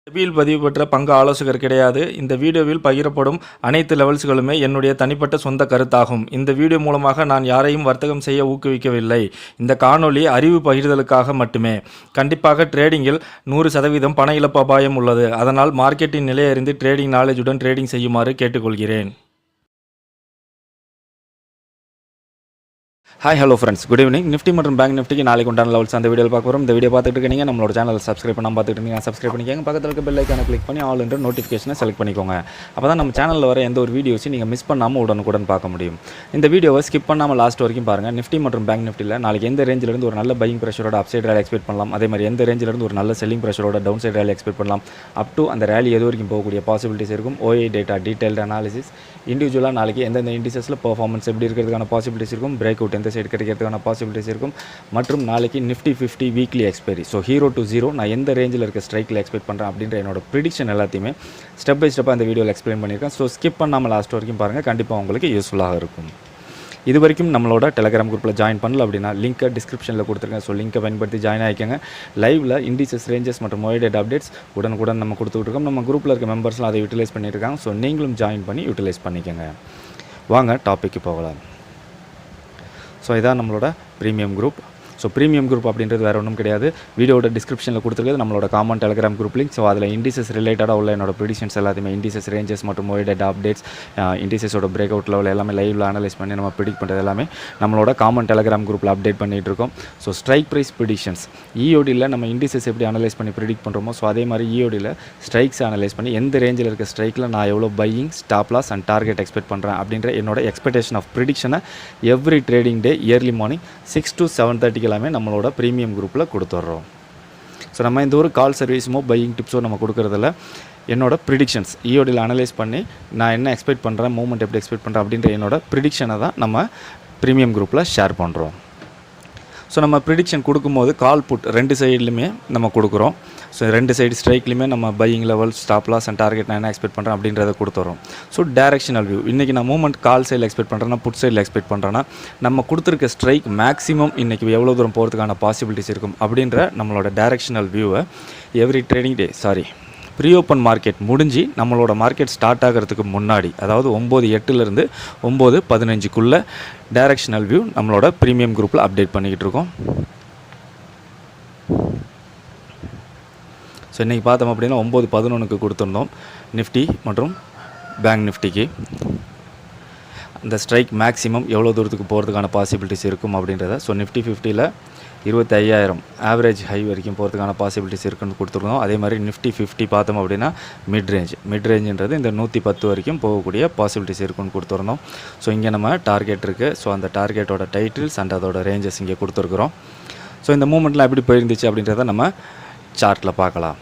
செபியில் பதிவு பெற்ற பங்கு ஆலோசகர் கிடையாது. இந்த வீடியோவில் பகிரப்படும் அனைத்து லெவல்ஸ்களுமே என்னுடைய தனிப்பட்ட சொந்த கருத்தாகும். இந்த வீடியோ மூலமாக நான் யாரையும் வர்த்தகம் செய்ய ஊக்குவிக்கவில்லை. இந்த காணொளி அறிவு பகிர்தலுக்காக மட்டுமே. கண்டிப்பாக ட்ரேடிங்கில் 100% பண இழப்பு அபாயம் உள்ளது. அதனால் மார்க்கெட்டின் நிலை அறிந்து ட்ரேடிங் நாலேஜுடன் ட்ரேடிங் செய்யுமாறு கேட்டுக்கொள்கிறேன். Hi hello friends, good evening. Nifty மற்றும் பேங்க் நிஃப்டிக்கு நாளைக்கு உண்டான லெவல்ஸ் அந்த வீடியோ பார்க்க போகிறோம். இந்த வீடியோ பார்த்துட்டு இருக்கீங்க, நம்மளோட சேனல் சப்ஸ்கிரைப் பண்ணாமல் பார்த்துட்டு இருக்கீங்க, சப்ஸ்கிரைப் பண்ணிக்கோங்க. பக்கத்தில் இருக்க பெல் ஐக்கானை கிளிக் பண்ணி ஆல் என்ற நோட்டிஃபிகேஷனை செலக்ட் பண்ணிக்கோங்க. அப்போ தான் நம்ம சேனலில் வர எந்த ஒரு வீடியோஸையும் நீங்கள் மிஸ் பண்ணாமல் உடனுக்குடன் பார்க்க முடியும். இந்த வீடியோவை ஸ்கிப் பண்ணாமல் லாஸ்ட் வரைக்கும் பாருங்கள். நிஃப்டி மற்றும் பேங்க் நிஃப்டியில் நாளைக்கு எந்த ரேஞ்சிலிருந்து ஒரு நல்ல பையிங் ப்ரெஷரோட அப் சைட் ரேலி எக்ஸ்பெக்ட் பண்ணலாம், அதே மாதிரி எந்த ரேஞ்சிலிருந்து ஒரு நல்ல செல்லிங் ப்ரெஷரோட டவுன் சைட் ரேலி எக்ஸ்பெக்ட் பண்ணலாம், அப் டு அந்த ரேலி எது வரைக்கும் போகக்கூடிய பாசிபிலிட்டிஸ் இருக்கும், ஓஏ டேட்டா டீடைல்டு அனாலிசிஸ், இண்டிவிஜுவலாக நாளைக்கு எந்தெந்த இண்டிசஸில் பர்ஃபார்மன்ஸ் எப்படி இருக்கிறதுக்கான பாசிபிலிட்டிஸ் இருக்கும், பிரேக் அவுட் எந்த சைடு கிடைக்கிறதுக்கான பாசிபிலிட்டிஸ் இருக்கும், மற்றும் நாளைக்கு Nifty 50 weekly expiry. So 0 to 0 நான் எந்த ரேஞ்சில் இருக்க ஸ்ட்ரைக்கில் எக்ஸ்பெக்ட் பண்ணுறேன் அப்படின்ற என்னோட ப்ரிடிக்ஷன் எல்லாத்தையுமே ஸ்டெப் பை ஸ்டெப்பாக இந்த வீடியோவில் எக்ஸ்பிளைன் பண்ணியிருக்கேன். ஸோ ஸ்கிப் பண்ணாமல் லாஸ்ட் வரைக்கும் பாருங்கள், கண்டிப்பாக உங்களுக்கு யூஸ்ஃபுல்லாக இருக்கும். இது வரைக்கும் நம்மளோட டெலகிராம் குரூப்பில் ஜாயின் பண்ணல அப்படின்னா லிங்க்கை டிஸ்கிரிப்ஷனில் கொடுத்துருக்கேன். ஸோ லிங்க்கை பயன்படுத்தி ஜாயின் ஆகிக்கோங்க. லைவில் இண்டிசஸ், ரேஞ்சஸ் மற்றும் மொய்டேட் அப்டேட்ஸ் உடனுக்குடன் நம்ம கொடுத்துட்ருக்கோம். நம்ம குரூப்பில் இருக்க மெம்பர்ஸ்லாம் அதை யூட்டிலைஸ் பண்ணியிருக்காங்க. ஸோ நீங்களும் ஜாயின் பண்ணி யூட்டிலைஸ் பண்ணிக்கோங்க. வாங்க டாப்பிக்கு போகலாம். ஸோ இதான் நம்மளோட premium group. So premium group அப்படின்றது வேறு ஒன்றும் கிடையாது. வீடியோட டிஸ்கிரிப்ஷனில் கொடுத்துருக்கிறது நம்மளோட common Telegram group link. So அதில் இண்டிசஸ் ரிலேட்டடாக உள்ள என்னோட ப்ரிடிஷன்ஸ் எல்லாத்தையுமே, இண்டிசஸ், ரேஞ்சஸ் மற்றும் மொய்டேட் அப்டேட்ஸ், இண்டிசஸோட பிரேக் அவுட் லெவல் எல்லாமே லைவில் அனலைஸ் பண்ணி நம்ம ப்ரிடிக்ட் பண்ணுறது எல்லாமே நம்மளோட காமன் டெலகிராம் குரூப்பில் அப்டேட் பண்ணிகிட்டு இருக்கோம். ஸோ ஸ்ட்ரைக் ப்ரைஸ் ப்ரிடிஷன்ஸ் இஓடியில் நம்ம இண்டிசஸ் எப்படி அனலைஸ் பண்ணி ப்ரிடிக்ட் பண்ணுறோமோ, ஸோ அதே மாதிரி இஓடியில் ஸ்ட்ரைக்ஸ் அனலைஸ் பண்ணி எந்த ரேஞ்சில் இருக்க ஸ்ட்ரைக்கில் நான் எவ்வளோ buying, stop loss and target expect பண்ணுறேன் அப்படின்ற என்னோட எக்ஸ்பெக்டேஷன் ஆஃப் ப்ரிடிக்ஷனை every trading day early morning 6 to 7:30 எல்லாமே நம்மளோட ப்ரீமியம் குரூப்பில் கொடுத்துட்றோம். ஸோ நம்ம இந்த ஒரு கால் சர்வீஸுமோ பையிங் டிப்ஸோ நம்ம கொடுக்குறதில்ல. என்னோட ப்ரிடிக்ஷன்ஸ் இஓடியில் அனலைஸ் பண்ணி நான் என்ன எக்ஸ்பெக்ட் பண்ணுறேன், மூவ்மெண்ட் எப்படி எக்ஸ்பெக்ட் பண்ணுறேன் அப்படின்ற என்னோட ப்ரிடிக்ஷனை தான் நம்ம ப்ரீமியம் குரூப்பில் ஷேர் பண்ணுறோம். ஸோ நம்ம ப்ரிடிக்ஷன் கொடுக்கும்போது கால் புட் ரெண்டு சைட்லையுமே நம்ம கொடுக்குறோம். ஸோ ரெண்டு சைடு ஸ்ட்ரைக்லையுமே நம்ம buying level, stop loss and target நான் என்ன எக்ஸ்பெக்ட் பண்ணுறேன் அப்படின்றத கொடுத்துறோம். ஸோ டைரக்ஷனல் வியூ, இன்றைக்கி நான் மூவ்மெண்ட் கால் சைடில் எக்ஸ்பெக்ட் பண்ணுறேன்னா, புட் சைடில் எக்ஸ்பெக்ட் பண்ணுறேன்னா, நம்ம கொடுத்துருக்க ஸ்ட்ரைக் மேக்ஸிமம் இன்றைக்கி எவ்வளோ தூரம் போகிறதுக்கான பாசிபிலிட்டிஸ் இருக்கும் அப்படின்ற நம்மளோட டைரக்ஷனல் வியூவை every trading day pre open market முடிஞ்சு நம்மளோட மார்க்கெட் ஸ்டார்ட் ஆகிறதுக்கு முன்னாடி, அதாவது 9:08 9:15 டைரக்ஷனல் வியூ நம்மளோட ப்ரீமியம் குரூப்பில் அப்டேட் பண்ணிக்கிட்டு இருக்கோம். ஸோ இன்றைக்கி பார்த்தோம் அப்படின்னா 9:11 கொடுத்துருந்தோம் நிஃப்டி மற்றும் பேங்க் நிஃப்டிக்கு. அந்த ஸ்ட்ரைக் மேக்ஸிமம் எவ்வளோ தூரத்துக்கு போகிறதுக்கான பாசிபிலிட்டிஸ் இருக்கும் அப்படின்றத. ஸோ நிஃப்டி 50ல் 25,000 ஆவரேஜ் ஹை வரைக்கும் போகிறதுக்கான பாசிபிலிட்டிஸ் இருக்குன்னு கொடுத்துருந்தோம். அதே மாதிரி நிஃப்டி 50 பார்த்தோம் அப்படின்னா மிட் ரேஞ்சுன்றது இந்த 110 வரைக்கும் போகக்கூடிய பாசிபிலிட்டிஸ் இருக்குன்னு கொடுத்துருந்தோம். ஸோ இங்கே நம்ம டார்கெட் இருக்குது. ஸோ அந்த டார்கெட்டோட டைட்டில்ஸ் அண்ட் அதோட ரேஞ்சஸ் இங்கே கொடுத்துருக்குறோம். ஸோ இந்த மூமெண்ட்லாம் எப்படி போயிருந்துச்சு அப்படின்றத நம்ம சார்ட்டில் பார்க்கலாம்.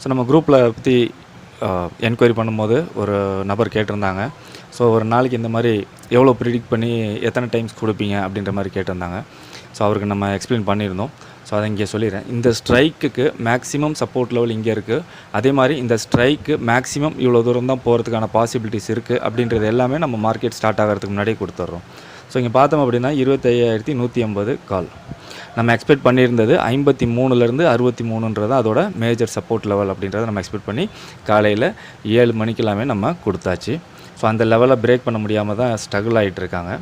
ஸோ நம்ம குரூப்பில் பற்றி என்கொயரி பண்ணும்போது ஒரு நபர் கேட்டிருந்தாங்க. ஸோ ஒரு நாளைக்கு இந்த மாதிரி எவ்வளோ ப்ரிடிக்ட் பண்ணி எத்தனை டைம்ஸ் கொடுப்பீங்க அப்படின்ற மாதிரி கேட்டிருந்தாங்க. ஸோ அவருக்கு நம்ம எக்ஸ்பிளைன் பண்ணியிருந்தோம். ஸோ அதை இங்கே சொல்லிடுறேன். இந்த ஸ்ட்ரைக்குக்கு மேக்ஸிமம் சப்போர்ட் லெவல் இங்கே இருக்குது. அதே மாதிரி இந்த ஸ்ட்ரைக்கு மேக்ஸிமம் இவ்வளோ தூரம் தான் போகிறதுக்கான பாசிபிலிட்டிஸ் இருக்குது அப்படின்றது எல்லாமே நம்ம மார்க்கெட் ஸ்டார்ட் ஆகிறதுக்கு முன்னாடியே கொடுத்துட்றோம். ஸோ இங்கே பார்த்தோம் அப்படின்னா 25,150 கால் நம்ம எக்ஸ்பெக்ட் பண்ணியிருந்தது 53லேருந்து 63ன்றது அதோட மேஜர் சப்போர்ட் லெவல் அப்படின்றத நம்ம எக்ஸ்பெக்ட் பண்ணி காலையில் 7 மணிக்கு எல்லாமே நம்ம கொடுத்தாச்சு. ஸோ அந்த லெவலை பிரேக் பண்ண முடியாமல் தான் ஸ்ட்ரகிள் ஆகிட்டு இருக்காங்க.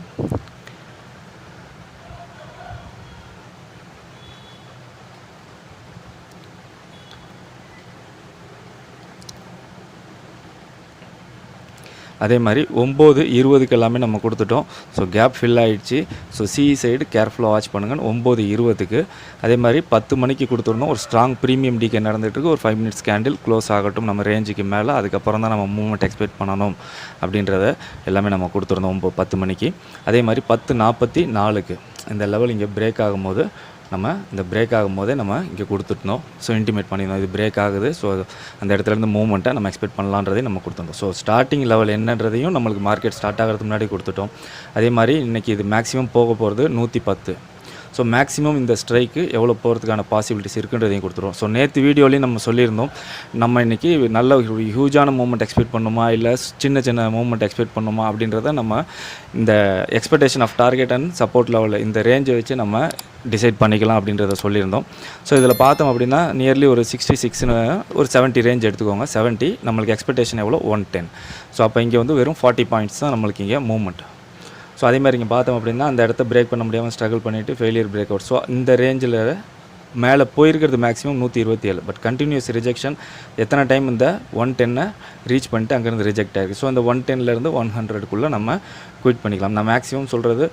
அதே மாதிரி 9:20 எல்லாமே நம்ம கொடுத்துட்டோம். ஸோ கேப் ஃபில் ஆகிடுச்சு. ஸோ சிஇ சைடு கேர்ஃபுல்லாக வாட்ச் பண்ணுங்கள். 9:20 அதே மாதிரி 10 மணிக்கு கொடுத்துருந்தோம். ஒரு ஸ்ட்ராங் ப்ரீமியம் டிகே நடந்துகிட்ருக்கு. ஒரு 5 minutes கேண்டில் க்ளோஸ் ஆகட்டும் நம்ம ரேஞ்சுக்கு மேலே, அதுக்கப்புறம் தான் நம்ம மூவ்மெண்ட் எக்ஸ்பெக்ட் பண்ணணும் அப்படின்றத எல்லாமே நம்ம கொடுத்துருந்தோம் 10 மணிக்கு. அதே மாதிரி 10:44 இந்த லெவல் இங்கே பிரேக் ஆகும்போது நம்ம இந்த பிரேக் ஆகும்போதே நம்ம இங்கே கொடுத்துட்டோம். ஸோ இன்டிமேட் பண்ணியிருந்தோம் இது பிரேக் ஆகுது. ஸோ அந்த இடத்துலேருந்து மூவ்மெண்ட்டை நம்ம எக்ஸ்பெக்ட் பண்ணலான்றதையும் நம்ம கொடுத்துருந்தோம். ஸோ ஸ்டார்டிங் லெவல் என்னன்றதையும் நம்மளுக்கு மார்க்கெட் ஸ்டார்ட் ஆகிறதுக்கு முன்னாடி கொடுத்துட்டோம். அதே மாதிரி இன்றைக்கி இது மேக்ஸிமம் போக போகிறது 110. ஸோ மேக்ஸிமம் இந்த ஸ்ட்ரைக்கு எவ்வளோ போகிறதுக்கான பாசிபிலிட்டிஸ் இருக்குன்றதையும் கொடுத்துருவோம். ஸோ நேற்று வீடியோலையும் நம்ம சொல்லியிருந்தோம், நம்ம இன்றைக்கி நல்ல ஹியூஜான மூவ்மெண்ட் எக்ஸ்பெக்ட் பண்ணுமா இல்லை சின்ன சின்ன மூவ்மெண்ட் எக்ஸ்பெக்ட் பண்ணுமா அப்படின்றத நம்ம இந்த expectation of target and support லெவலில் இந்த ரேஞ்சை வச்சு நம்ம டிசைட் பண்ணிக்கலாம் அப்படின்றத சொல்லியிருந்தோம். ஸோ இதில் பார்த்தோம் அப்படின்னா நியர்லி ஒரு 66 ஒரு 70 ரேஞ்ச் எடுத்துக்கோங்க. 70 நம்மளுக்கு எக்ஸ்பெக்டேஷன் எவ்வளோ 110. ஸோ அப்போ இங்கே வந்து வெறும் 40 பாயிண்ட்ஸ் தான் நம்மளுக்கு இங்கே மூவ்மெண்ட். ஸோ அதேமாதிரி இங்கே பார்த்தோம் அப்படின்னா அந்த இடத்த பிரேக் பண்ண முடியாமல் ஸ்ட்ரகிள் பண்ணிவிட்டு ஃபெயிலியர் பிரேக் அவுட். ஸோ இந்த ரேஞ்சில் மேலே போயிருக்கிறது மேக்ஸிமம் 127. பட் கண்டினியூஸ் ரிஜெக்ஷன் எத்தனை டைம் இந்த 110 ரீச் பண்ணிட்டு அங்கேருந்து ரிஜெக்ட் ஆகிருக்கு. ஸோ அந்த 110லேருந்து 100க்குள்ளே நம்ம குவிட் பண்ணிக்கலாம். நான் மேக்ஸிமம் சொல்கிறது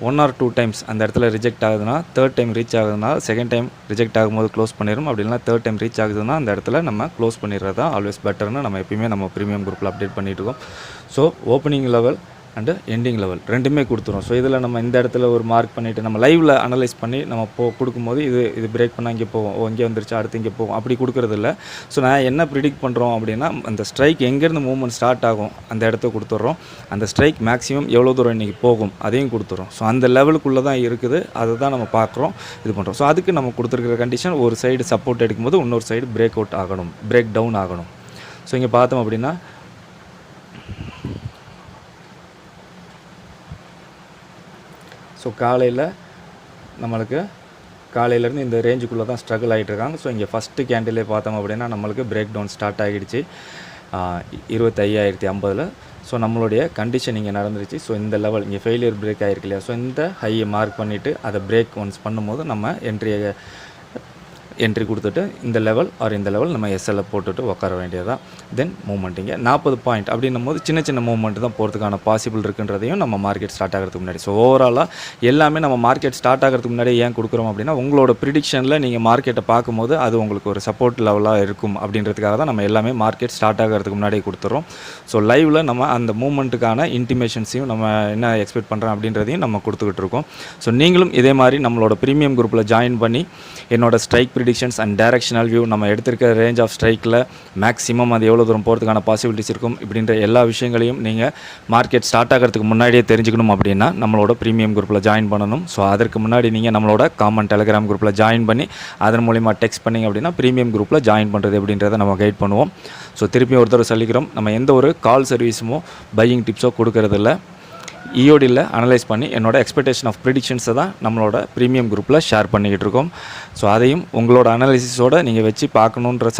1 or 2 டைம்ஸ் அந்த இடத்துல ரிஜெக்ட் ஆகுதுன்னா, தேர்ட் டைம் ரீச் ஆகுதுன்னா செகண்ட் டைம் ரிஜெக்ட் ஆகும்போது க்ளோஸ் பண்ணிடும். அப்படி இல்லைனா தேர்ட் டைம் ரீச் ஆகுதுன்னா அந்த இடத்துல நம்ம க்ளோஸ் பண்ணிடுறது தான் ஆல்வேஸ் பெட்டர்னு நம்ம எப்பயுமே நம்ம ப்ரீமியம் குரூப்பில் அப்டேட் பண்ணிகிட்டு இருக்கோம். So opening level and ending level ரெண்டுமே கொடுத்துரும். ஸோ இதில் நம்ம இந்த இடத்துல ஒரு மார்க் பண்ணிவிட்டு நம்ம லைவில் அனலைஸ் பண்ணி நம்ம கொடுக்கும்போது இது பிரேக் பண்ணால் இங்கே போவோம், இங்கே வந்துருச்சு அடுத்து இங்கே போகும், அப்படி கொடுக்குறது இல்லை. ஸோ நான் என்ன ப்ரிடிக்ட் பண்ணுறோம் அப்படின்னா அந்த ஸ்ட்ரைக் எங்கேருந்து மூவ்மெண்ட் ஸ்டார்ட் ஆகும் அந்த இடத்த கொடுத்துட்றோம். அந்த ஸ்ட்ரைக் மேக்ஸிமம் எவ்வளோ தூரம் இன்றைக்கி போகும் அதையும் கொடுத்துறோம். ஸோ அந்த லெவலுக்குள்ளே தான் இருக்குது, அதை தான் நம்ம பார்க்குறோம், இது பண்ணுறோம். ஸோ அதுக்கு நம்ம கொடுத்துருக்கிற கண்டிஷன் ஒரு சைடு சப்போர்ட் எடுக்கும்போது இன்னொரு சைடு பிரேக் அவுட் ஆகணும், பிரேக் டவுன் ஆகணும். ஸோ இங்கே பார்த்தோம் அப்படின்னா ஸோ காலையிலேருந்து இந்த ரேஞ்சுக்குள்ளே தான் ஸ்ட்ரகிள் ஆகிட்டு இருக்காங்க. ஸோ இங்கே ஃபஸ்ட்டு கேண்டிலே பார்த்தோம் அப்படின்னா நம்மளுக்கு பிரேக் டவுன் ஸ்டார்ட் ஆகிடுச்சு 25,050. ஸோ நம்மளுடைய கண்டிஷன் இங்கே நடந்துருச்சு. ஸோ இந்த லெவல் இங்கே ஃபெயிலியர் பிரேக் ஆகிருக்கு இல்லையா. ஸோ இந்த ஹையை மார்க் பண்ணிவிட்டு அதை பிரேக் ஒன்ஸ் பண்ணும்போது நம்ம என்ட்ரி கொடுத்துட்டு இந்த லெவல் இந்த லெவல் நம்ம எஸ்எல்ல போட்டுட்டு உட்கார வேண்டியதான். தென் மூவ்மெண்ட்டிங்க 40 பாயிண்ட் அப்படின்னும் போது சின்ன சின்ன மூவ்மெண்ட் தான் போகிறதுக்கான பாசிபிள் இருக்குன்றதையும் நம்ம மார்க்கெட் ஸ்டார்ட் ஆகிறதுக்கு முன்னாடி. ஸோ ஓவராலாக எல்லாமே நம்ம மார்க்கெட் ஸ்டார்ட் ஆகிறதுக்கு முன்னாடி ஏன் கொடுக்குறோம் அப்படின்னா உங்களோட ப்ரிடிக்ஷனில் நீங்கள் மார்க்கெட்டை பார்க்கும்போது அது உங்களுக்கு ஒரு சப்போர்ட் லெவலாக இருக்கும் அப்படின்றதுக்காக தான் நம்ம எல்லாமே மார்க்கெட் ஸ்டார்ட் ஆகிறதுக்கு முன்னாடி கொடுத்துறோம். ஸோ லைவில் நம்ம அந்த மூவ்மெண்ட்டுக்கான இன்டிமேஷன்ஸையும் நம்ம என்ன எக்ஸ்பெக்ட் பண்ணுறோம் அப்படின்றதையும் நம்ம கொடுத்துக்கிட்டு இருக்கோம். ஸோ நீங்களும் இதே மாதிரி நம்மளோட ப்ரீமியம் குரூப்பில் ஜாயின் பண்ணி என்னோட strike predictions and directional view நம்ம எடுத்திருக்க ரேஞ்ச் ஆஃப் ஸ்ட்ரைக்கில் மேக்ஸிமம் அது எவ்வளோ தூரம் போகிறதுக்கான பாசிபிலிட்டிஸ் இருக்கும் இப்படின்ற எல்லா விஷயங்களையும் நீங்கள் மார்க்கெட் ஸ்டார்ட் ஆகிறதுக்கு முன்னாடியே தெரிஞ்சுக்கணும் அப்படின்னா நம்மளோட ப்ரீமியம் குரூப்பில் ஜாயின் பண்ணணும். ஸோ அதற்கு முன்னாடி நீங்கள் நம்மளோட காமன் டெலிகிராம் குரூப்பில் ஜாயின் பண்ணி அதன் மூலிமா டெக்ஸ்ட் பண்ணிங்க அப்படின்னா ப்ரீமியம் குரூப்பில் ஜாயின் பண்ணுறது அப்படின்றத நம்ம கைட் பண்ணுவோம். ஸோ திருப்பி ஒருத்தர் சொல்லிக்கிறோம், நம்ம எந்த ஒரு கால் சர்வீஸுமோ பையிங் டிப்ஸோ கொடுக்கறதில்ல. இஓடியில் அனலைஸ் பண்ணி என்னோட எக்ஸ்பெக்டேஷன் ஆஃப் ப்ரிடிக்ஷன்ஸை தான் நம்மளோட ப்ரீமியம் குரூப்பில் ஷேர் பண்ணிக்கிட்டு இருக்கோம். ஸோ அதையும் உங்களோட அனாலிசிஸோடு நீங்கள் வச்சு பார்க்கணுன்ற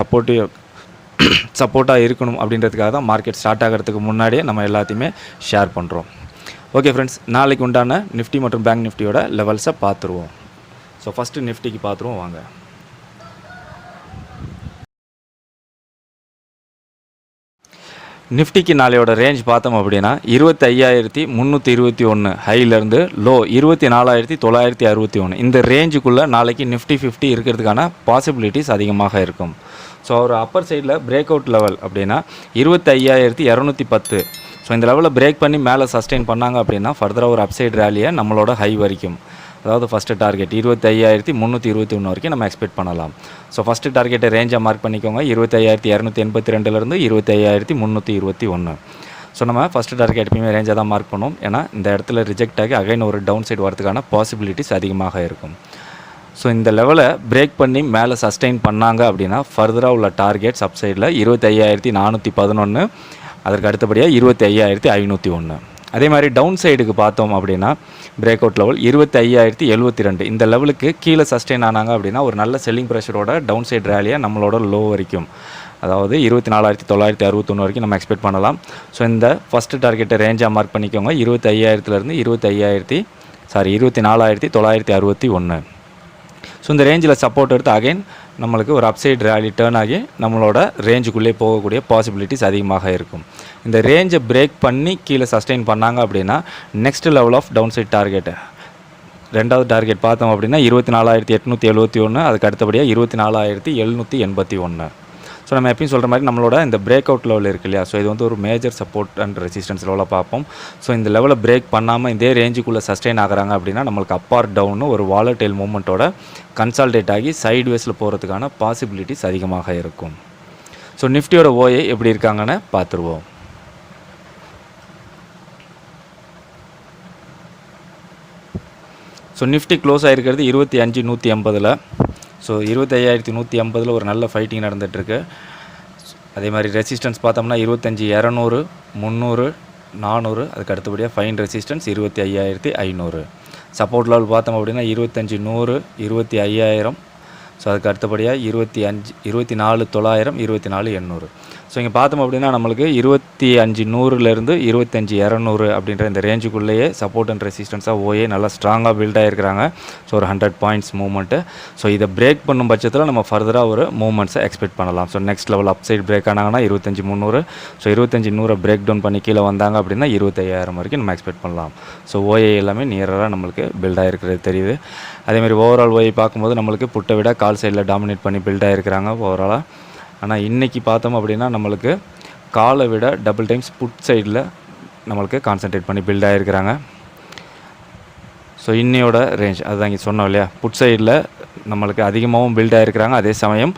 சப்போர்ட்டாக இருக்கணும் அப்படின்றதுக்காக தான் மார்க்கெட் ஸ்டார்ட் ஆகிறதுக்கு முன்னாடியே நம்ம எல்லாத்தையுமே ஷேர் பண்ணுறோம். ஓகே ஃப்ரெண்ட்ஸ், நாளைக்கு உண்டான நிஃப்டி மற்றும் பேங்க் நிஃப்டியோட லெவல்ஸை பார்த்துருவோம். ஸோ ஃபஸ்ட்டு நிஃப்டிக்கு பார்த்துருவோம் வாங்க. நிஃப்டிக்கு நாளையோட ரேஞ்ச் பார்த்தோம் அப்படின்னா 25,321 ஹையிலேருந்து லோ 24,961 இந்த ரேஞ்சுக்குள்ளே நாளைக்கு நிஃப்டி 50 இருக்கிறதுக்கான பாசிபிலிட்டிஸ் அதிகமாக இருக்கும். ஸோ ஒரு அப்பர் சைடில் பிரேக் அவுட் லெவல் அப்படின்னா 25,210. ஸோ இந்த லெவலில் பிரேக் பண்ணி மேலே சஸ்டெயின் பண்ணாங்க அப்படின்னா ஃபர்தராக ஒரு அப்சைட் ரேலியை நம்மளோட ஹை வரைக்கும், அதாவது ஃபஸ்ட்டு டார்கெட் 25,321 வரைக்கும் நம்ம எக்ஸ்பெக்ட் பண்ணலாம். ஸோ ஃபஸ்ட்டு டார்கெட்டை ரேஞ்சாக மார்க் பண்ணிக்கோங்க 25,282 25,321. ஸோ நம்ம ஃபஸ்ட்டு டார்கெட் எப்பயுமே ரேஞ்சாக தான் மார்க் பண்ணுவோம். ஏன்னா இந்த இடத்துல ரிஜெக்ட் ஆகி அகைன் ஒரு டவுன் சைடு வரதுக்கான பாசிபிலிட்டிஸ் அதிகமாக இருக்கும். ஸோ இந்த லெவலை பிரேக் பண்ணி மேலே சஸ்டெயின் பண்ணாங்க அப்படின்னா ஃபர்தராக உள்ள டார்கெட்ஸ் அப்சைடில் 25,411, அதற்கு அடுத்தபடியாக 25,501. அதே மாதிரி டவுன் சைடுக்கு பார்த்தோம் அப்படின்னா பிரேக் அவுட் லெவல் 25,072 இந்த லெவலுக்கு கீழே சஸ்டெயின் ஆனாங்க அப்படின்னா ஒரு நல்ல செல்லிங் ப்ரெஷரோட டவுன் சைடு ரேலியை நம்மளோட லோ வரைக்கும், அதாவது 24,961 வரைக்கும் நம்ம எக்ஸ்பெக்ட் பண்ணலாம். ஸோ இந்த ஃபஸ்ட்டு டார்கெட்டை ரேஞ்சாக மார்க் பண்ணிக்கோங்க 25,000லேருந்து 24,961. ஸோ இந்த ரேஞ்சில் சப்போர்ட் எடுத்து அகைன் நம்மளுக்கு ஒரு அப்சைட் ரேலி டேர்ன் ஆகி நம்மளோட ரேஞ்சுக்குள்ளே போகக்கூடிய பாசிபிலிட்டிஸ் அதிகமாக இருக்கும். இந்த ரேஞ்சை பிரேக் பண்ணி கீழே சஸ்டெயின் பண்ணாங்க அப்படின்னா next level of down side target ரெண்டாவது டார்கெட் பார்த்தோம் அப்படின்னா 24,871, அதுக்கு அடுத்தபடியாக 24,781. ஸோ நம்ம எப்பயும் சொல்கிற மாதிரி நம்மளோட இந்த பிரேக் அவுட் லெவல் இருக்குது இல்லையா, ஸோ இது வந்து ஒரு மேஜர் சப்போர்ட் அண்ட் ரெசிஸ்டன்ஸ் லெவலில் பார்ப்போம். ஸோ இந்த லெவலில் பிரேக் பண்ணாமல் இதே ரேஞ்சுக்குள்ளே சஸ்டெயின் ஆகிறாங்க அப்படின்னா நம்மளுக்கு அப் ஆர் டவுன்னு ஒரு வாலடைல் மூவ்மெண்ட்டோட கன்சால்டேட் ஆகி சைட் வேஸில் போகிறதுக்கான பாசிபிலிட்டிஸ் அதிகமாக இருக்கும். ஸோ நிஃப்டியோட ஓஏ எப்படி இருக்காங்கன்னு பார்த்துருவோம். ஸோ நிஃப்டி க்ளோஸ் ஆகிருக்கிறது 25,180. ஸோ 25,180 ஒரு நல்ல ஃபைட்டிங் நடந்துகிட்ருக்கு. அதே மாதிரி ரெசிஸ்டன்ஸ் பார்த்தோம்னா 25,200, 300, 400. அதுக்கு அடுத்தபடியாக ஃபைன் ரெசிஸ்டன்ஸ் 25,500. சப்போர்ட் லெவல் பார்த்தோம் அப்படின்னா 25,100, 25,000. ஸோ அதுக்கு அடுத்தபடியாக 24,900, 24,800. ஸோ இங்கே பார்த்தோம் அப்படின்னா நம்மளுக்கு 25,100லேருந்து 25,200 அப்படின்ற இந்த ரேஞ்சுக்குள்ளேயே சப்போர்ட் அண்ட் ரெசிஸ்டன்ஸாக ஓஏ நல்லா ஸ்ட்ராங்காக பில்ட் ஆகிருக்கிறாங்க. ஸோ ஒரு 100 பாயிண்ட்ஸ் மூவ்மெண்ட்டு. ஸோ இதை பிரேக் பண்ணும் பட்சத்தில் நம்ம ஃபர்தராக ஒரு மூவ்மெண்ட்ஸை எக்ஸ்பெக்ட் பண்ணலாம். So next level upside break ஆனாங்கன்னா 25,300. ஸோ 25,100 பிரேக் டவுன் பண்ணி கீழே வந்தாங்க அப்படின்னா 25,000 வரைக்கும் நம்ம எக்ஸ்பெக்ட் பண்ணலாம். ஸோ ஓஏ எல்லாமே நியராக நம்மளுக்கு பில்ட் ஆகிருக்கிறது தெரியுது. அதேமாதிரி ஓவரால் ஓஏ பார்க்கும்போது நம்மளுக்கு புட்டை விட கால் சைடில் டாமினேட் பண்ணி பில்ட் ஆகிருக்கிறாங்க ஓவராலாக. ஆனால் இன்றைக்கி பார்த்தோம் அப்படின்னா நம்மளுக்கு காலை விட டபுள் டைம்ஸ் புட் சைடில் நம்மளுக்கு கான்சன்ட்ரேட் பண்ணி பில்ட் ஆகிருக்கிறாங்க. ஸோ இன்னையோட ரேஞ்ச் அதுதான் இங்கே சொன்னோம் இல்லையா, புட் சைடில் நம்மளுக்கு அதிகமாகவும் பில்ட் ஆகிருக்கிறாங்க. அதே சமயம்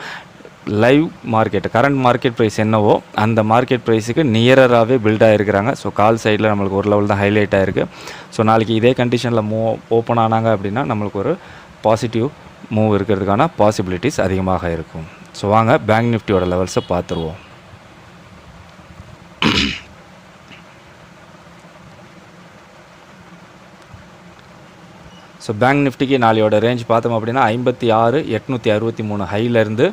live market current market price என்னவோ அந்த மார்க்கெட் ப்ரைஸுக்கு நியராகவே பில்ட் ஆகிருக்கிறாங்க. ஸோ கால் சைடில் நம்மளுக்கு ஒரு லெவல் தான் ஹைலைட் ஆகிருக்கு. ஸோ நாளைக்கு இதே கண்டிஷனில் ஓப்பன் ஆனாங்க அப்படின்னா நம்மளுக்கு ஒரு பாசிட்டிவ் மூவ் இருக்கிறதுக்கான பாசிபிலிட்டிஸ் அதிகமாக இருக்கும். ஸோ வாங்க பேங்க் நிஃப்டியோட லெவல்ஸை பார்த்துருவோம். ஸோ பேங்க் நிஃப்டிக்கு நாளையோட ரேஞ்ச் பார்த்தோம் அப்படின்னா 56,863 ஹையிலேருந்து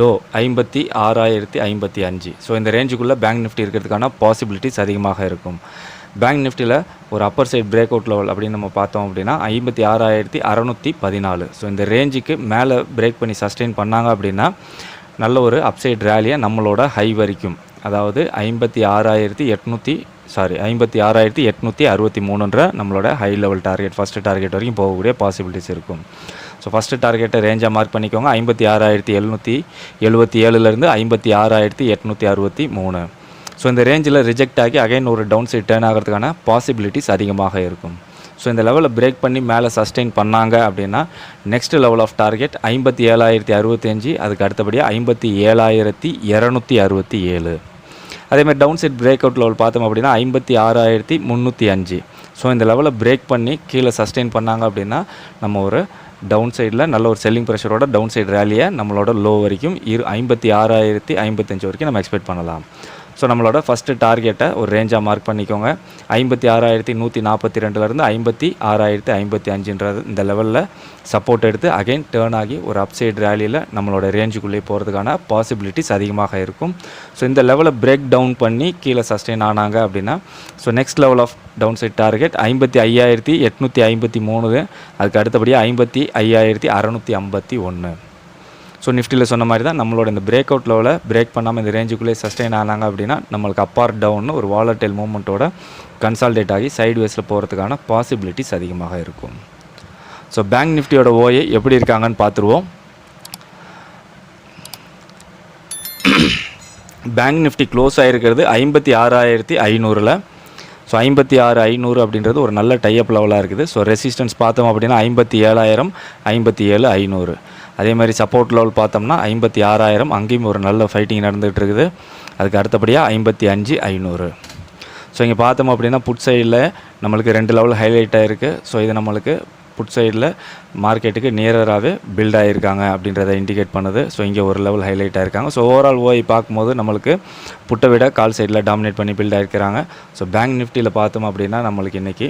லோ 56,055. ஸோ இந்த ரேஞ்சுக்குள்ளே பேங்க் நிஃப்டி இருக்கிறதுக்கான பாசிபிலிட்டிஸ் அதிகமாக இருக்கும். பேங்க் நிஃப்டியில் ஒரு upper side break out level அப்படின்னு நம்ம பார்த்தோம் அப்படின்னா 56,614. ஸோ இந்த ரேஞ்சுக்கு மேலே பிரேக் பண்ணி சஸ்டெயின் பண்ணாங்க அப்படின்னா நல்ல ஒரு அப்சைட் ரேலியை நம்மளோட ஹை வரைக்கும், அதாவது 56,863 நம்மளோட high level target first target வரைக்கும் போகக்கூடிய பாசிபிலிட்டிஸ் இருக்கும். ஸோ ஃபஸ்ட்டு டார்கெட்டை ரேஞ்சாக மார்க் பண்ணிக்கோங்க. 56,777லேருந்து 56,863. ஸோ இந்த ரேஞ்சில் ரிஜெக்ட் ஆகி அகைன் ஒரு டவுன் சைட் டேர்ன் ஆகிறதுக்கான பாசிபிலிட்டிஸ் அதிகமாக இருக்கும். ஸோ இந்த லெவலில் பிரேக் பண்ணி மேலே சஸ்டெயின் பண்ணாங்க அப்படின்னா நெக்ஸ்ட் லெவல் ஆஃப் டார்கெட் 57,065. அதுக்கு அடுத்தபடியாக 57,267. அதேமாதிரி down side break out level பார்த்தோம் அப்படின்னா 56,305. ஸோ இந்த லெவலில் பிரேக் பண்ணி கீழே சஸ்டெயின் பண்ணாங்க அப்படின்னா நம்ம ஒரு டவுன் சைடில் நல்ல ஒரு செல்லிங் ப்ரெஷரோட டவுன் சைட் ரேலியை நம்மளோட லோ வரைக்கும் 56,055 வரைக்கும் நம்ம எக்ஸ்பெக்ட் பண்ணலாம். ஸோ நம்மளோட ஃபஸ்ட்டு டார்கெட்டை ஒரு ரேஞ்சாக மார்க் பண்ணிக்கோங்க. 56,142லேருந்து 56,055 இந்த லெவலில் சப்போர்ட் எடுத்து அகைன் டேர்ன் ஆகி ஒரு அப்சைட் ரேலியில் நம்மளோட ரேஞ்சுக்குள்ளேயே போகிறதுக்கான பாசிபிலிட்டிஸ் அதிகமாக இருக்கும். ஸோ இந்த லெவலை பிரேக் டவுன் பண்ணி கீழே சஸ்டெயின் ஆனாங்க அப்படின்னா so next level of down side target 55,853. அதுக்கு அடுத்தபடியாக 55,651. ஸோ நிஃப்டியில் சொன்ன மாதிரி தான் நம்மளோட இந்த பிரேக் அவுட் லெவலில் பிரேக் பண்ணாமல் இந்த ரேஞ்சுக்குள்ளே சஸ்டெயின் ஆனாங்க அப்படின்னா நம்மளுக்கு அப் ஆர் டவுன்னு ஒரு வாலடைல் மூவ்மெண்ட்டோட கன்சால்டேட் ஆகி சைடு வேஸில் போகிறதுக்கான பாசிபிலிட்டிஸ் அதிகமாக இருக்கும். ஸோ பேங்க் நிஃப்டியோட ஓஏ எப்படி இருக்காங்கன்னு பார்த்துருவோம். பேங்க் நிஃப்டி க்ளோஸ் ஆகிருக்கிறது 56,500. ஸோ 56,500 அப்படின்றது ஒரு நல்ல டைஅப் லெவலாக இருக்குது. ஸோ ரெசிஸ்டன்ஸ் பார்த்தோம் அப்படின்னா 57,000, 57,500. அதே மாதிரி சப்போர்ட் லெவல் பார்த்தோம்னா 56,000. அங்கேயும் ஒரு நல்ல ஃபைட்டிங் நடந்துகிட்டு இருக்குது. அதுக்கு அடுத்தபடியாக 55,500. ஸோ இங்கே பார்த்தோம் அப்படின்னா புட் சைடில் நம்மளுக்கு 2 லெவல் ஹைலைட் ஆகிருக்கு. ஸோ இது நம்மளுக்கு புட் சைடில் மார்க்கெட்டுக்கு நியராகவே பில்ட் ஆகிருக்காங்க அப்படின்றத இண்டிகேட் பண்ணுது. ஸோ இங்கே ஒரு லெவல் ஹைலைட் ஆகிருக்காங்க. ஸோ ஓவரால் ஓஐ பார்க்கும்போது நம்மளுக்கு புட்டை விட கால் சைடில் டாமினேட் பண்ணி பில்ட் ஆகிருக்கிறாங்க. ஸோ பேங்க் நிஃப்டியில் பார்த்தோம் அப்படின்னா நம்மளுக்கு இன்றைக்கி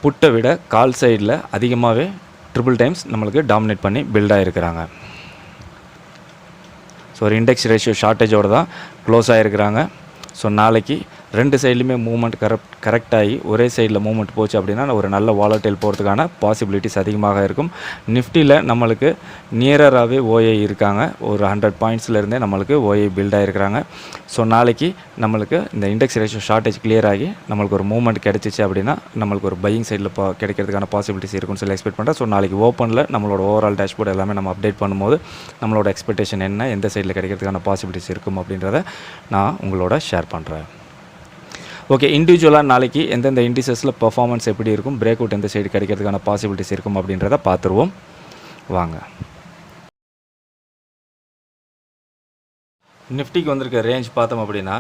புட்டை விட கால் சைடில் அதிகமாகவே ட்ரிபிள் டைம்ஸ் நம்மளுக்கு டாமினேட் பண்ணி பில்ட் ஆகிருக்கிறாங்க. ஸோ ஒரு இண்டெக்ஸ் ரேஷியோ ஷார்ட்டேஜோடு தான் க்ளோஸ் ஆகிருக்கிறாங்க. ஸோ நாளைக்கு 2 சைட்லையுமே மூவ்மெண்ட் கரெக்டாகி ஒரே சைடில் மூவ்மெண்ட் போச்சு அப்படின்னா ஒரு நல்ல வாலடைல் போகிறதுக்கான பாசிபிலிட்டிஸ் அதிகமாக இருக்கும். நிஃப்டியில் நம்மளுக்கு நியராகவே ஓஏ இருக்காங்க. ஒரு 100 பாயிண்ட்ஸ்லேருந்தே நம்மளுக்கு ஓஏ பில்ட் ஆகிருக்கிறாங்க. ஸோ நாளைக்கு நம்மளுக்கு இந்த இண்டெக்ஸ் ரேஷியோ ஷார்ட்டேஜ் கிளியர் ஆகி நம்மளுக்கு ஒரு மூவ்மெண்ட் கிடச்சிச்சு அப்படின்னா நம்மளுக்கு ஒரு பையிங் சைடில் கிடைக்கிறதுக்கான பாசிபிலிட்டிஸ் இருக்குன்னு சொல்லி எக்ஸ்பெக்ட் பண்ணுறேன். ஸோ நாளைக்கு ஓப்பனில் நம்மளோட ஓவரால் டேஷ்போர்ட் எல்லாமே நம்ம அப்டேட் பண்ணும்போது நம்மளோட எக்ஸ்பெக்டேஷன் என்ன, எந்த சைடில் கிடைக்கிறதுக்கான பாசிபிலிட்டிஸ் இருக்கும் அப்படின்றத நான் உங்களோட ஷேர் பண்ணுறேன். ஓகே, இண்டிவிஜுவலாக நாளைக்கு எந்தெந்த இண்டிசஸில் பர்ஃபார்மன்ஸ் எப்படி இருக்கும், பிரேக் அவுட் எந்த சைடு கிடைக்கிறதுக்கான பாசிபிலிட்டிஸ் இருக்கும் அப்படின்றத பார்த்துருவோம் வாங்க. நிஃப்டிக்கு வந்திருக்க ரேஞ்ச் பார்த்தோம் அப்படின்னா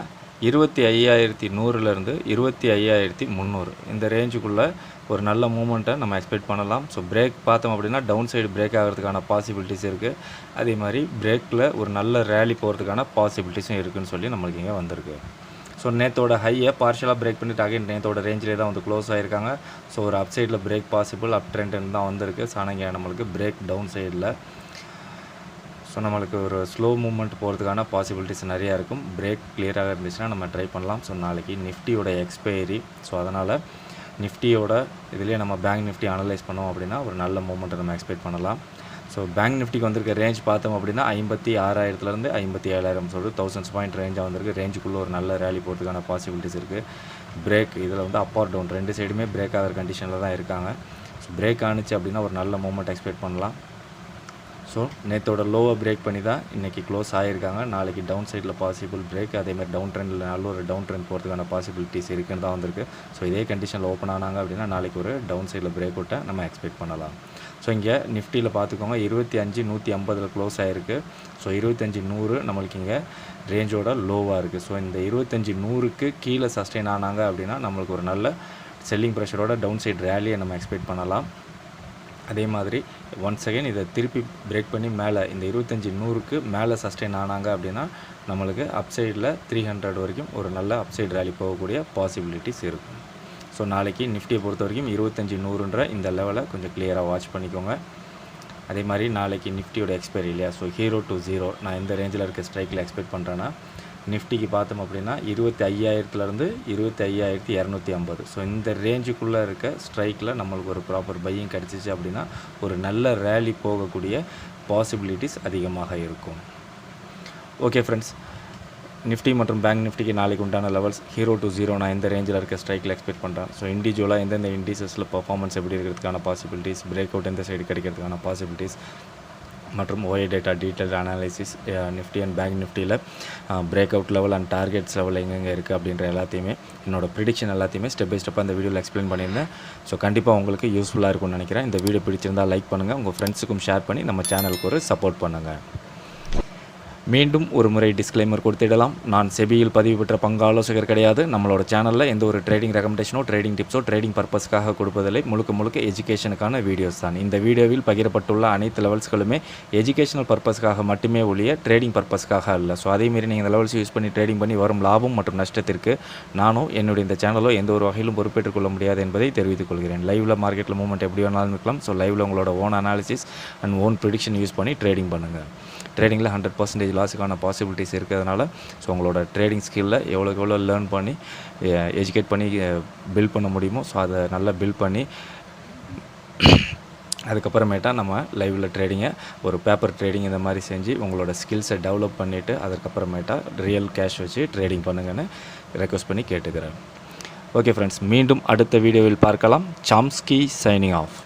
25,100லேருந்து 25,300 இந்த ரேஞ்சுக்குள்ளே ஒரு நல்ல மூமெண்ட்டை நம்ம எக்ஸ்பெக்ட் பண்ணலாம். ஸோ பிரேக் பார்த்தோம் அப்படின்னா டவுன் சைடு பிரேக் ஆகிறதுக்கான பாசிபிலிட்டிஸ் இருக்குது. அதே மாதிரி பிரேக்கில் ஒரு நல்ல ரேலி போகிறதுக்கான பாசிபிலிட்டிஸும் இருக்குதுன்னு சொல்லி நம்மளுக்கு இங்கே வந்திருக்கு. ஸோ நேற்றோட ஹையை பார்ஷலாக பிரேக் பண்ணிட்டு அகைன் நேற்றோட ரேஞ்சிலே தான் வந்து க்ளோஸ் ஆகிருக்காங்க. ஸோ ஒரு அப் சைடில் பிரேக் பாசிபிள், அப் ட்ரெண்ட் தான் வந்திருக்கு. ஸோ ஆனால் இங்கே நம்மளுக்கு பிரேக் டவுன் சைடில். ஸோ நம்மளுக்கு ஒரு ஸ்லோ மூவ்மெண்ட் போகிறதுக்கான பாசிபிலிட்டிஸ் நிறையா இருக்கும். பிரேக் கிளியராக இருந்துச்சுன்னா நம்ம ட்ரை பண்ணலாம். ஸோ நாளைக்கு நிஃப்டியோட எக்ஸ்பைரி. ஸோ அதனால் நிஃப்டியோட இதுலேயே நம்ம பேங்க் நிஃப்டி அனலைஸ் பண்ணோம் அப்படின்னா ஒரு நல்ல மூவ்மெண்ட்டை நம்ம எக்ஸ்பெக்ட் பண்ணலாம். ஸோ பேங்க் நிஃப்டிக்கு வந்திருக்க ரேஞ்ச் பார்த்தோம் அப்படின்னா 56,000லேருந்து 57,000 சொல்லிட்டு 1000 பாயிண்ட் ரேஞ்சாக வந்திருக்கு. ரேஞ்சுக்குள்ளே ஒரு நல்ல ரேலி போகிறதுக்கான பாசிபிலிட்டிஸ் இருக்குது. பிரேக் இதில் வந்து அப் ஆர் டவுன் ரெண்டு சைடுமே பிரேக் ஆகிற கண்டிஷனில் தான் இருக்காங்க. ஸோ பிரேக் ஆனிச்சு அப்படின்னா ஒரு நல்ல மூவ்மெண்ட் எக்ஸ்பெக்ட் பண்ணலாம். ஸோ நேற்றோட லோவை பிரேக் பண்ணி தான் இன்றைக்கி க்ளோஸ் ஆகியிருக்காங்க. நாளைக்கு டவுன் சைடில் பாசிபிள் பிரேக், அதேமாதிரி டவுன் ட்ரெண்டில் நல்ல ஒரு டவுன் ட்ரெண்ட் போகிறதுக்கான பாசிபிலிட்டிஸ் இருக்குன்னு தான் வந்திருக்கு. ஸோ இதே கண்டிஷனில் ஓப்பன் ஆனாங்க அப்படின்னா நாளைக்கு ஒரு டவுன் சைடில் பிரேக் அவுட்டை நம்ம எக்ஸ்பெக்ட் பண்ணலாம். ஸோ இங்கே நிஃப்டியில் பார்த்துக்கோங்க 25,150 க்ளோஸ் ஆகிருக்கு. ஸோ 25,100 நம்மளுக்கு இங்கே ரேஞ்சோட லோவாக இருக்குது. ஸோ இந்த 25,100க்கு கீழே சஸ்டெயின் ஆனாங்க அப்படின்னா நம்மளுக்கு ஒரு நல்ல செல்லிங் ப்ரெஷரோட டவுன் சைட் ரேலியை நம்ம எக்ஸ்பெக்ட் பண்ணலாம். அதே மாதிரி ஒன்ஸ் அகைன் இதை திருப்பி பிரேக் பண்ணி மேலே இந்த 25,100க்கு மேலே சஸ்டெயின் ஆனாங்க அப்படின்னா நம்மளுக்கு அப்சைடில் 300 வரைக்கும் ஒரு நல்ல அப்சைட் ரேலி போகக்கூடிய பாசிபிலிட்டிஸ் இருக்கும். ஸோ நாளைக்கு நிஃப்டியை பொறுத்த வரைக்கும் 25,100ன்ற இந்த லெவலை கொஞ்சம் கிளியராக வாட்ச் பண்ணிக்கோங்க. அதே மாதிரி நாளைக்கு நிஃப்டியோட எக்ஸ்பைரி இல்லையா. ஸோ 0 to 0 நான் எந்த ரேஞ்சில் இருக்க ஸ்ட்ரைக்கில் எக்ஸ்பெக்ட் பண்ணுறேன்னா நிஃப்டிக்கு பார்த்தோம் அப்படின்னா 25,000லேருந்து 25,250. ஸோ இந்த ரேஞ்சுக்குள்ளே இருக்க ஸ்ட்ரைக்கில் நம்மளுக்கு ஒரு ப்ராப்பர் பையிங் கிடச்சிச்சு அப்படின்னா ஒரு நல்ல ரேலி போகக்கூடிய பாசிபிலிட்டிஸ் அதிகமாக இருக்கும். ஓகே ஃப்ரெண்ட்ஸ், நிஃப்டி மற்றும் பேங்க் நிஃப்டிக்கு நாளைக்கு உண்டான லெவல்ஸ் 0 to 0 நான் எந்த ரேஞ்சில் இருக்க ஸ்ட்ரைக்கில் எக்ஸ்பெக்ட் பண்ணுறேன். ஸோ இண்டிவிஜுவலாக எந்தெந்த இண்டிசஸில் பர்ஃபார்மன்ஸ் எப்படி இருக்கிறதுக்கான பாசிபிலிட்டிஸ், பிரேக் அவுட் எந்த சைடு கிடைக்கிறதுக்கான பாசிபிலிட்டிஸ் மற்றும் OI data detail analysis Nifty and bank நிஃப்டியில் break out level and targets level எங்கெங்கே இருக்குது அப்படின்ற எல்லாத்தையுமே என்னோட ப்ரிடிக்ஷன் எல்லாத்தையுமே ஸ்டெப் பை ஸ்டெப்பாக இந்த வீடியோவில் எக்ஸ்பிளைன் பண்ணியிருந்தேன். ஸோ கண்டிப்பாக உங்களுக்கு யூஸ்ஃபுல்லாக இருக்கும்னு நினைக்கிறேன். இந்த வீடியோ பிடிச்சிருந்தால் லைக் பண்ணுங்கள், உங்கள் ஃப்ரெண்ட்ஸுக்கும் ஷேர் பண்ணி நம்ம சேனலுக்கு ஒரு சப்போர்ட் பண்ணுங்கள். மீண்டும் ஒரு முறை டிஸ்க்ளைமர் கொடுத்திடலாம். நான் செபியில் பதிவு பெற்ற பங்கு ஆலோசகர் கிடையாது. நம்மளோட சேனலில் எந்த ஒரு ட்ரேடிங் ரெக்கமெண்டேஷனோ ட்ரேடிங் டிப்ஸோ ட்ரேடிங் பர்பஸ்க்காக கொடுப்பதில்லை. முழுக்க எஜுகேஷனுக்கான வீடியோஸ் தான். இந்த வீடியோவில் பகிரப்பட்டுள்ள அனைத்து லெவல்ஸ்களுமே எஜுகேஷனல் பர்பஸ்க்காக மட்டுமே ஒழிய ட்ரேடிங் பர்பஸ்க்காக அல்ல. ஸோ அதேமாரி நீங்கள் இந்த லெவல்ஸ் யூஸ் பண்ணி ட்ரேடிங் பண்ணி வரும் லாபம் மற்றும் நஷ்டத்திற்கு நானும் என்னுடைய இந்த சேனலோ எந்த ஒரு வகையிலும் பொறுப்பேற்றுக் கொள்ள முடியாது என்பதை தெரிவித்துக் கொள்கிறேன். லைவில் மார்க்கெட்டில் மூவ்மெண்ட் எப்படி வேணாலும் இருக்கலாம். ஸோ லைவில் உங்களோட own analysis and own prediction use பண்ணி ட்ரேடிங் பண்ணுங்கள். ட்ரேடிங்கில் 100% லாஸுக்கான பாசிபிலிட்டிஸ் இருக்கிறதுனால ஸோ உங்களோட ட்ரேடிங் ஸ்கில்லை எவ்வளோ லேர்ன் பண்ணி எஜுகேட் பண்ணி பில்ட் பண்ண முடியுமோ ஸோ அதை நல்லா பில்ட் பண்ணி அதுக்கப்புறமேட்டா நம்ம லைவில் ட்ரேடிங்கை ஒரு பேப்பர் ட்ரேடிங் இந்த மாதிரி செஞ்சு உங்களோட ஸ்கில்ஸை டெவலப் பண்ணிவிட்டு அதுக்கப்புறமேட்டா ரியல் கேஷ் வச்சு ட்ரேடிங் பண்ணுங்கன்னு ரெக்வஸ்ட் பண்ணி கேட்டுக்கிறேன். ஓகே ஃப்ரெண்ட்ஸ், மீண்டும் அடுத்த வீடியோவில் பார்க்கலாம். Chomsky signing off.